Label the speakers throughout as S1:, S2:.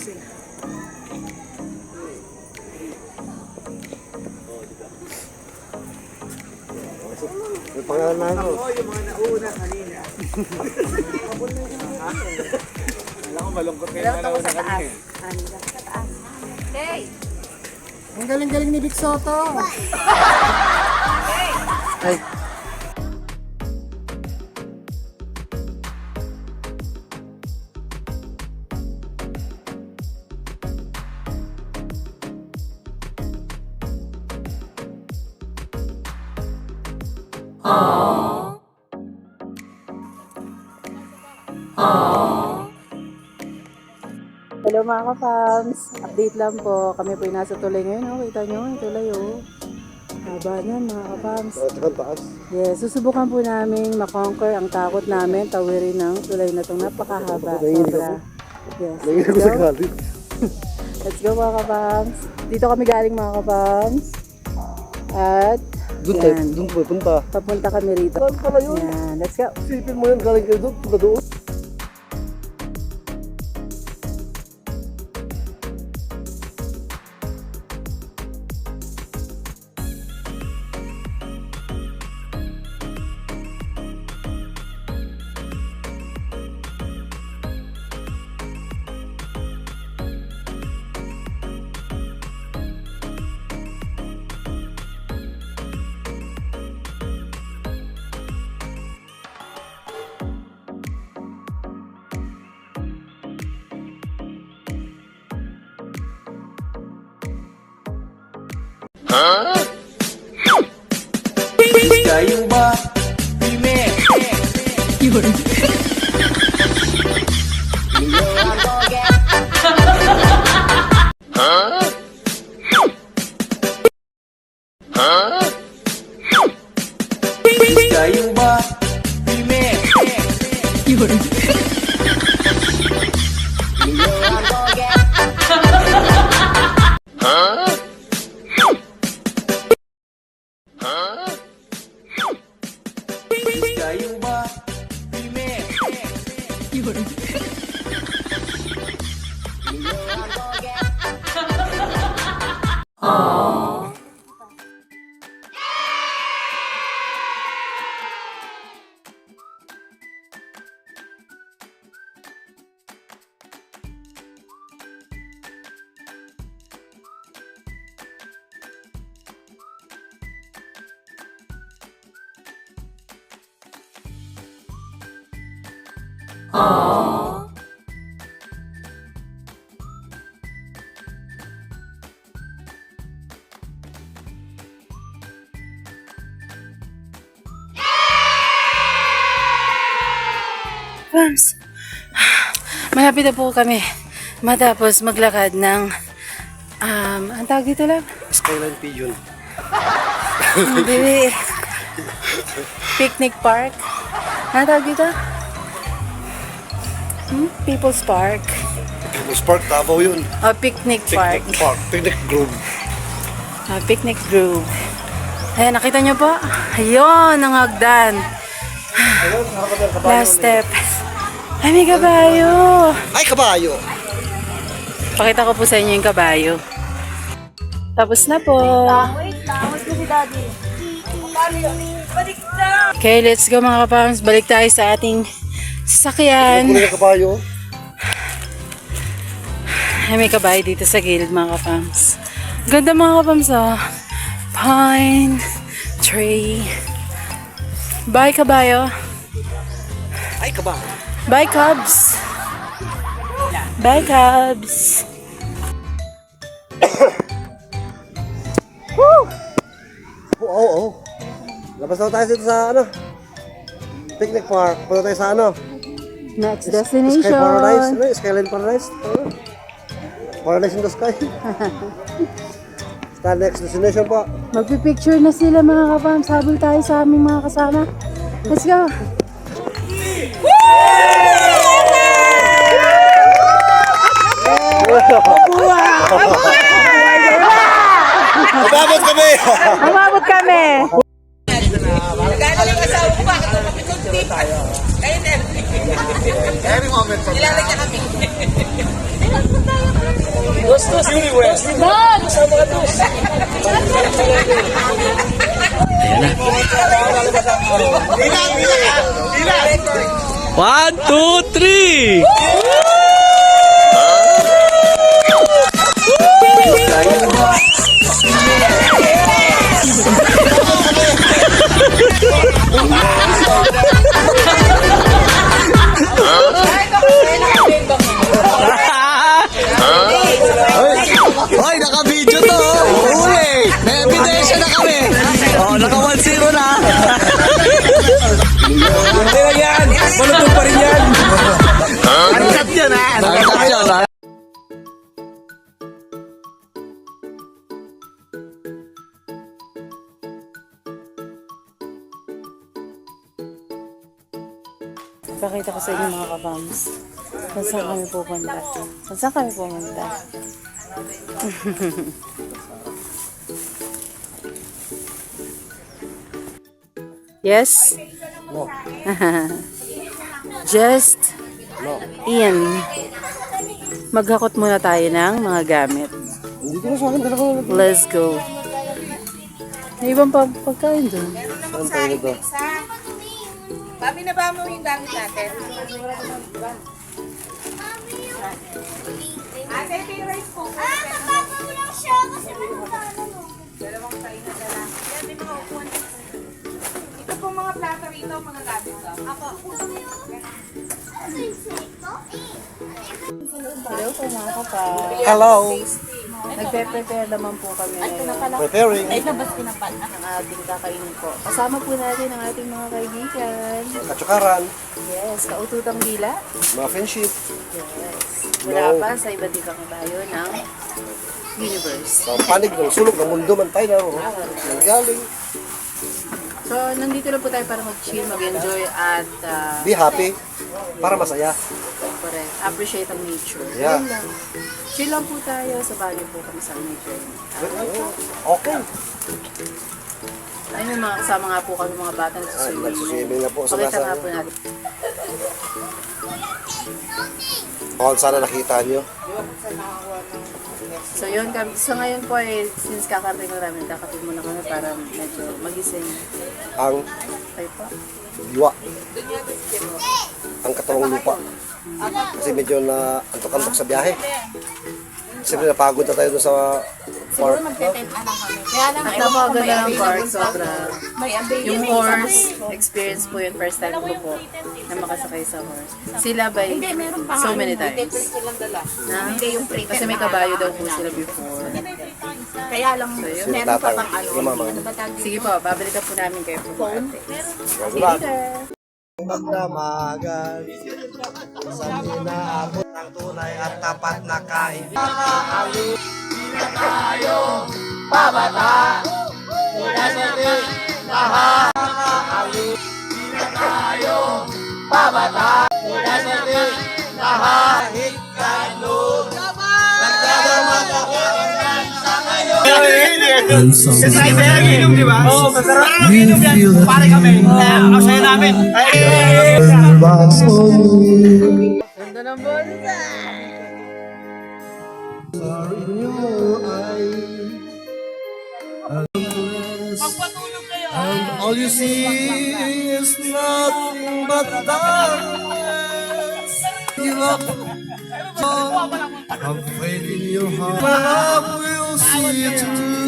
S1: May pangalan na ako.
S2: Oo, yung mga nauna kanina. Alam ko malungkot kayo na nauna kanina.
S3: Hey!
S4: Ang galing-galing ni Vic Soto.
S1: Ay.
S5: Hello mga ka-fams, update lang po. Kami po yung nasa tulay ngayon, oh. Kita nyo, yung tulay, oh. Haba yan mga ka-fams.
S1: Taas.
S5: Yes, susubukan po namin makonquer ang takot namin, tawirin ng tulay na itong napakahaba. Sobra. Yes,
S1: Nanginig ko sa galit.
S5: let's go mga ka-fams. Dito kami galing mga ka-fams. At,
S1: Doon po punta.
S5: papunta kami rito.
S1: Saan pala yun?
S5: Yan, let's go.
S1: Isipin mo yun, galing kayo doon, punta doon.
S2: Kayo ba? Pime! Kayo ba? Pime! Kayo ba? Pime!
S5: Fams, malapit na po kami matapos maglakad ng ang tawag dito lang?
S1: Skyline Pigeon.
S5: Hindi. Picnic Park. Ano tawag dito? People's Park.
S1: People's Park, Davao yun.
S5: Picnic Park.
S1: Picnic Grove.
S5: Picnic Grove. Ayan, nakita nyo po? Ayun, ang hagdan. Last step. Ay, may kabayo.
S1: Ay, kabayo!
S5: Pakita ko po sa inyo yung kabayo. Tapos na po.
S3: Wait lang si Daddy. Balik na!
S5: Okay, let's go mga kapams. Balik tayo sa ating sasakyan.
S1: Kunin yung kabayo.
S5: Ay, may kabayo dito sa gilid mga kapams. Ganda mga kapams, oh. Pine tree. Bye, kabayo.
S1: Ay, kabayo.
S5: Bye, Cubs. Bye, Cubs. Woo!
S1: Oo. Labas na tayo dito sa ano? Picnic Park. Punta tayo sa ano?
S5: Next
S1: Sky Paradise.
S5: destination.
S1: Ano? Skyline Paradise. Paradise in the sky. Sa next destination po.
S5: Magpipicture na sila mga kapams. Habol tayo sa aming mga kasama. Let's go.
S1: Umabot kami!
S5: Umabot kami.
S3: Nagano lang asawa ko, bakit napapitulti pa? Kayo na.
S2: Every moment from now.
S6: One, two, three! Hoy, naka-video to! Uli! May ebidensya na kami! Oh, naka 1-0 na! Hindi lang yan! Malutong pa rin yan! Angkat yan ha! Angkat yan ha!
S5: Pakita ko sa inyo mga kabams. Kung saan kami pupunta. Kung saan kami pumunta. Yes?
S1: No.
S5: Just
S1: No.
S5: in. Maghakot muna tayo ng mga gamit.
S1: Hindi ko na sa akin, dala ko na.
S5: Let's go. May ibang pagkain doon.
S1: Saan tayo nito?
S3: Papi, na ba mo yung gamit natin? Ate, ito yung rice cooker.
S7: Nakapa mo lang siya kasi magkano mo.
S3: Dalawang tayo na dala. Yan, di mga upuan. Ito pong mga plato rito, mga gamit ko. Ako.
S5: Hello po mga kapa.
S1: Hello.
S5: Nagpe-prepare naman po kami ngayon
S1: Preparing.
S5: ng ating kakainin po. Kasama po natin ang ating mga kaibigan.
S1: Katsukaran.
S5: Yes, kaututang dila.
S1: Muffin sheet.
S5: Yes. Mula pa sa iba't ibang bayo ng universe.
S1: Sa panig ng sulok ng mundo man tayo na. Galing.
S5: So, nandito lang po tayo para mag-chill, mag-enjoy at
S1: Be happy. Para masaya.
S5: correct, appreciate ang nature.
S1: Yeah.
S5: Yun lang. Chill lang po tayo, sa bagay po kami sa nature.
S1: Okay.
S5: Ayun, may mga kasama nga po kami mga batang
S1: Ay,
S5: nagsuswimming.
S1: nagsuswimming na po sa
S5: Pakita nga
S1: nasa.
S5: po natin.
S1: Kung sana nakita nyo.
S5: So yun, so ngayon po eh, since kakarating ko namin, kakapin muna kami para medyo magising.
S1: Ang
S5: Kayo po.
S1: diwa. Ang katawang lupa. Kasi medyo na antok-antok sa biyahe. Siyempre napagod na tayo doon sa park.
S5: At napakaganda ng park, sobra. Yung horse, experience po yun, first time ko po na makasakay sa horse. Sila ba so many times? Na? Kasi may kabayo daw po sila before.
S3: Kaya lang,
S5: So yun.
S3: meron pa pang
S1: Yung mama.
S5: Sige po, babalikan po namin kayo po.
S1: Wala. Magdamagan sa inaabot ng tunay at tapat na kaibigan.
S5: Ganda ng bolsa!
S1: And all you see is nothing but darkness. Give up. Have faith in your heart. Love will see it through.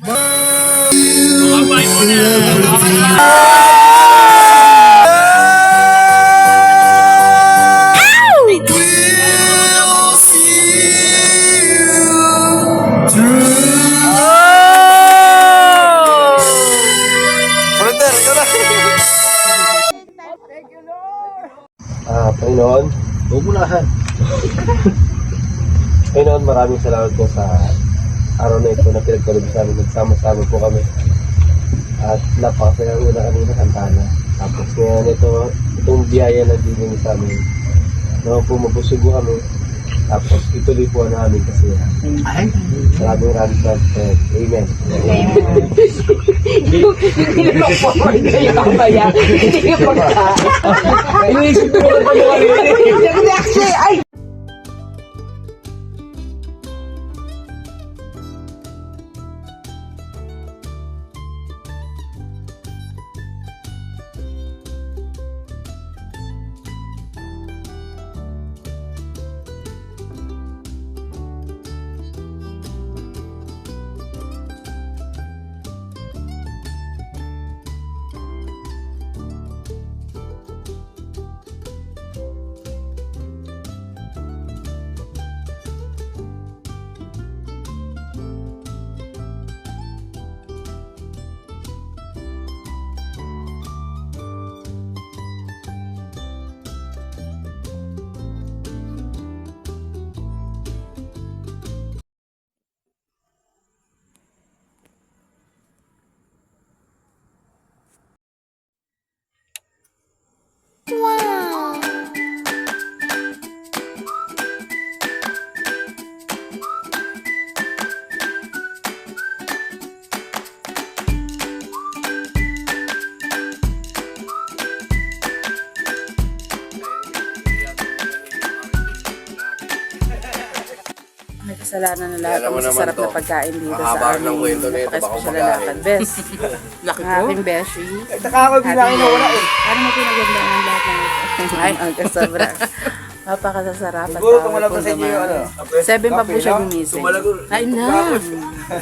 S1: But you will see you through. Surrender, ikaw na. Panginoon, uunahan. Panginoon, maraming salamat po sa araw na ito na pinagkalog sa amin. Nagsama-sama po kami. At napakasaya una kanina kantana. Tapos ngayon itong biyaya na bigyan sa amin. Naman po mabusugo kami. Tapos ituloy po namin kasi maraming salamat. Amen.
S5: May kasalanan na lahat ang masasarap na pagkain dito sa
S6: Mahaba ng
S5: aming
S6: kwento nito, baka
S5: napaka-espesyal na
S6: magaling.
S5: lakad. Bes, ang aking beshi.
S2: Nakaka bilang inawala eh.
S5: Ano mo pinagandaan ang lahat ng ito? Ay, ang kasabra. Mapakasasarapan.
S2: Siguro tumala pa sa inyo yung ano.
S5: 7 pa po siya gumising. Ay na!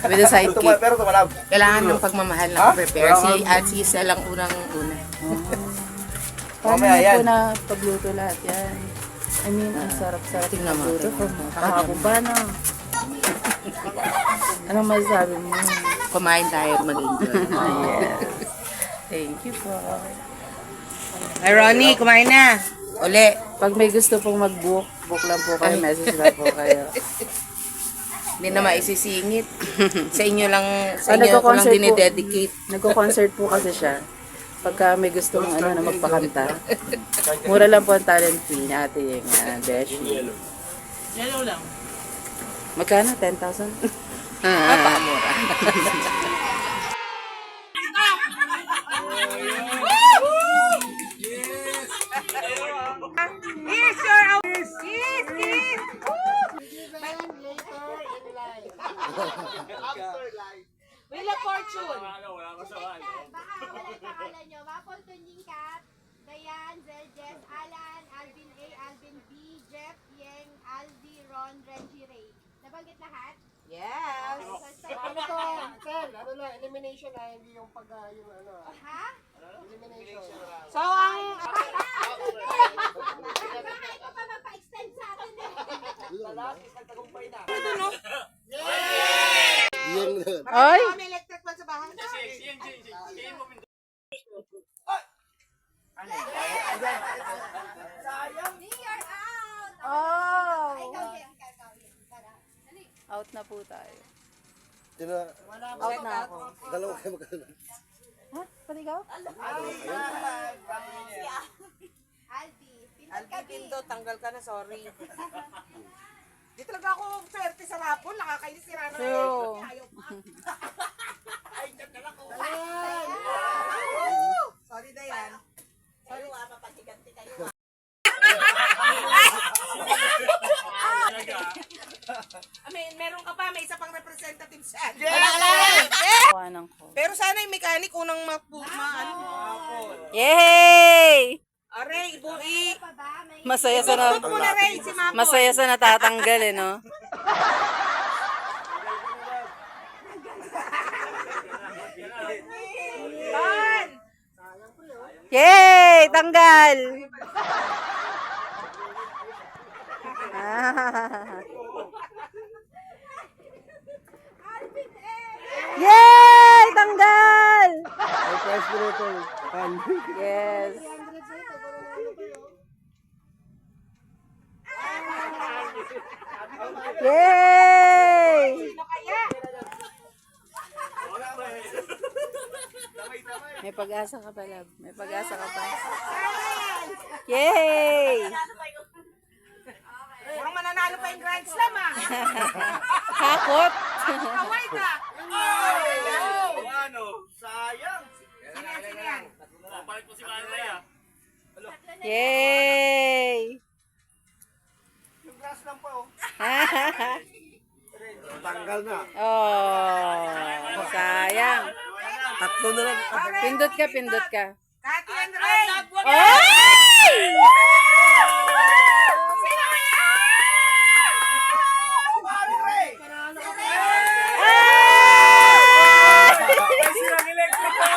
S5: With a sidekick.
S2: Pero tumalab.
S8: Kailangan ng pagmamahal na prepare. Si Atsi isa lang unang-una.
S5: Paano
S2: Mamaya
S5: na
S2: yan.
S5: po na pagluto lahat yan? I mean, ang sarap-sarap
S8: Tingnan mo,
S5: magluto.
S8: tingnan mo.
S5: Kakakubana. Anong masasabi mo?
S8: Kumain tayo at mag-enjoy.
S5: Yes. Thank you po.
S8: Ay, Ronnie, kumain na. Uli.
S5: Pag may gusto pong mag-book, book lang po kayo, message lang po kayo.
S8: Hindi na maisisingit. Sa inyo lang,
S5: Ah,
S8: sa inyo ko lang
S5: nagko-concert po.
S8: dinidedicate.
S5: Nagko-concert po kasi siya. Pagka may gustong ano na magpakanta. Mura lang po ang talent fee ni ate yung Beshi.
S8: Yellow lang.
S5: Magkano? 10,000?
S8: Paamura.
S3: Wheel of Fortune.
S7: Pangalan nyo, Wapol Tunying Kat, Dayan, Zeljes, Alan, Alvin A, Alvin B, Jeff, Yeng, Alvi, Ron, Reggie Ray. Nabanggit lahat?
S3: Yes.
S4: Ano to, Sel? Ano na, elimination na, hindi yung pag, yung ano.
S7: Ha?
S4: Elimination.
S3: So, ang...
S7: Ito pa magpa-extend sa atin eh.
S5: Ay!
S3: May electric fan sa bahay.
S7: Me, you're out.
S5: Oh!
S7: Ikaw, Yeng. Ikaw, Yeng. Tara. Dali.
S5: Out na po tayo.
S1: Sino?
S5: Out na ako.
S1: Dalawa kayo magkano?
S5: Ha? Pati ikaw?
S7: Alvi. Pinag ka, Bi.
S3: tanggal ka na, sorry. Di talaga ako swerte sa rapol, nakakainis si Rana.
S5: True.
S3: Ayaw pa. Sorry, Dayan. Sorry, mapapagiganti kayo. Meron ka pa, may isa pang representative siya.
S5: Kuhanan ko.
S3: Pero sana yung mechanic unang ano.
S5: Yay!
S3: Aray, bui.
S7: Pa ba? May
S5: Masaya sa na...
S3: Ito muna, Ray, si Mamo.
S5: Masaya sa natatanggal eh, no?
S3: Pan!
S5: Yay! Tanggal! Ah. Yay! Tanggal!
S1: Ang price po nito.
S5: Yes. Yay! May pag-asa ka pa, love. May pag-asa ka pa. Yay!
S3: Mukhang mananalo pa yung Grand Slam ah.
S5: Hakot.
S3: Kaway ka.
S2: Ano? Sayang.
S3: Sino yan?
S2: Papalit mo si Manay ah.
S5: Yay!
S2: Yung glass lang pa oh.
S1: Tanggal na.
S5: Oh, sayang.
S1: Tatlo na lang.
S5: Pindot ka, pindot ka.
S3: Kati and Ray.
S5: Ay!
S3: Sino kaya?
S2: May silang electric pa!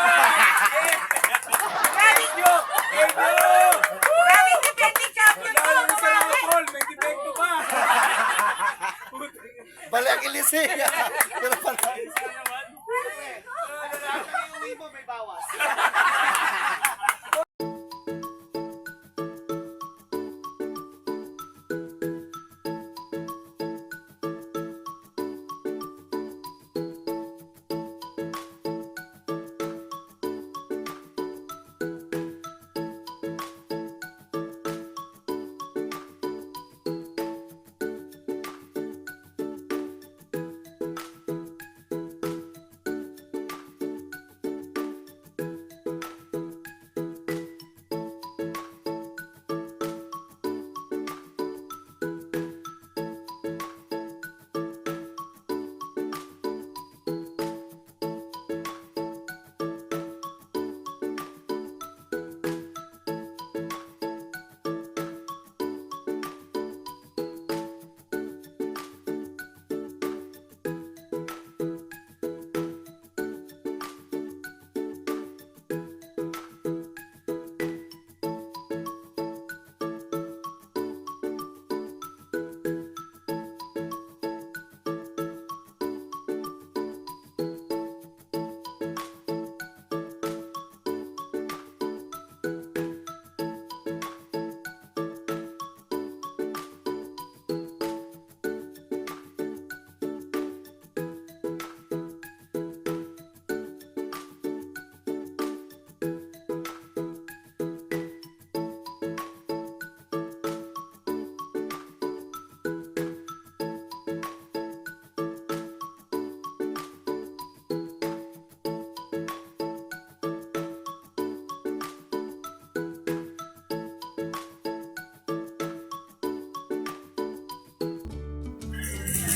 S3: Daming defending champion ko. Kumari.
S2: May depekto pa!
S1: Bali ang ilisi. Pero pala.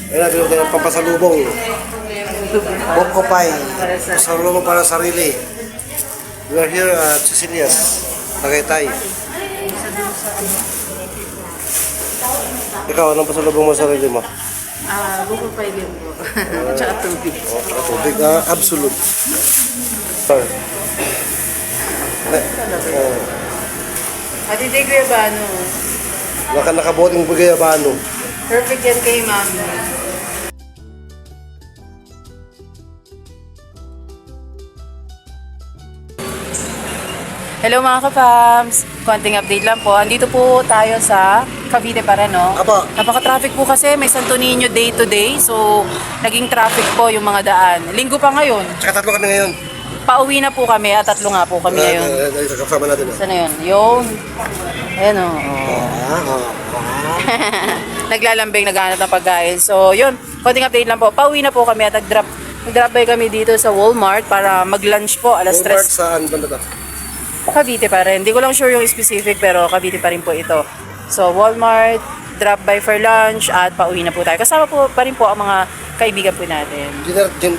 S1: Ayun natin yung tayo pampasalubong. Boko Pie. Pasalubong para sa sarili. We are here at Cecilia's, Tagaytay. Ikaw, anong pasalubong mo sa sarili mo?
S5: Buko pa yun po. Tsaka tubig.
S1: Tubig, absolute. Sir.
S5: Ate Tigre ba, ano?
S1: Nakaboting bugayabano.
S5: Perfect yan kay mami. Hello mga ka-fams! Konting update lang po. Andito po tayo sa Cavite para, no?
S1: Apo.
S5: Napaka-traffic po kasi. May Santo Niño day to day. So, naging traffic po yung mga daan. Linggo pa ngayon.
S1: Tsaka tatlo kami ngayon.
S5: Pauwi na po kami at tatlo nga po kami ngayon.
S1: Kasama natin.
S5: Sana yun? Yun. Ayan o. Naglalambing, naghahanap ng pagkain. So, yun. Konting update lang po. Pauwi na po kami at nag-drop by kami dito sa Walmart para mag-lunch po. Alas 3.
S1: Walmart saan banda to?
S5: Cavite pa rin. Hindi ko lang sure yung specific pero Cavite pa rin po ito. So, Walmart, drop by for lunch at pauwi na po tayo. Kasama po pa rin po ang mga kaibigan po natin.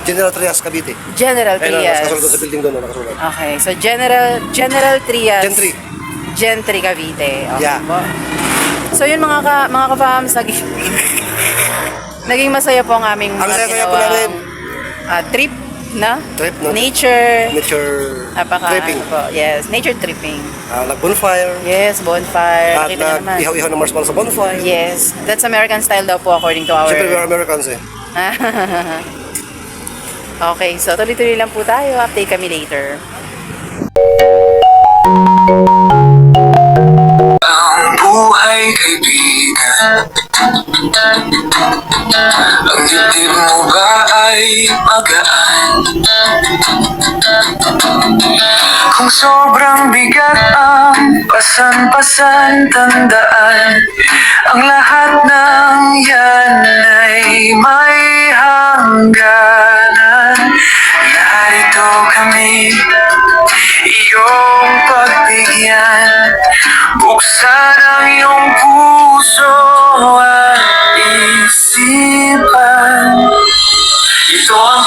S1: General Trias, Cavite.
S5: General Trias.
S1: Nakasulod sa building doon, nakasulod.
S5: Okay. So, General Trias.
S1: Gentry.
S5: Gentry, Cavite. Okay
S1: Yeah.
S5: po. So, yun mga ka-fams, naging masaya po ang aming
S1: Ang
S5: mga
S1: saya po namin.
S5: trip na?
S1: Trip na.
S5: Nature.
S1: Tripping.
S5: Po, yes, nature tripping.
S1: Nag-bonfire.
S5: Yes, bonfire.
S1: At
S5: Nakita naman.
S1: nag-ihaw-ihaw ng marshmallow sa bonfire.
S5: Yes, that's American style daw po according to our...
S1: Siyempre, we're Americans eh.
S5: Okay, so tuloy-tuloy lang po tayo. Update kami later.
S6: Ang buhay kaibigan, ang dibdib mo ba ay magaan? Kung sobrang bigat ang pasahero, pasan-pasan tandaan, ang lahat ng yan ay may hangganan. Narito kami, iyong pagbigyan, buksan ang iyong puso at isipan. Ito ang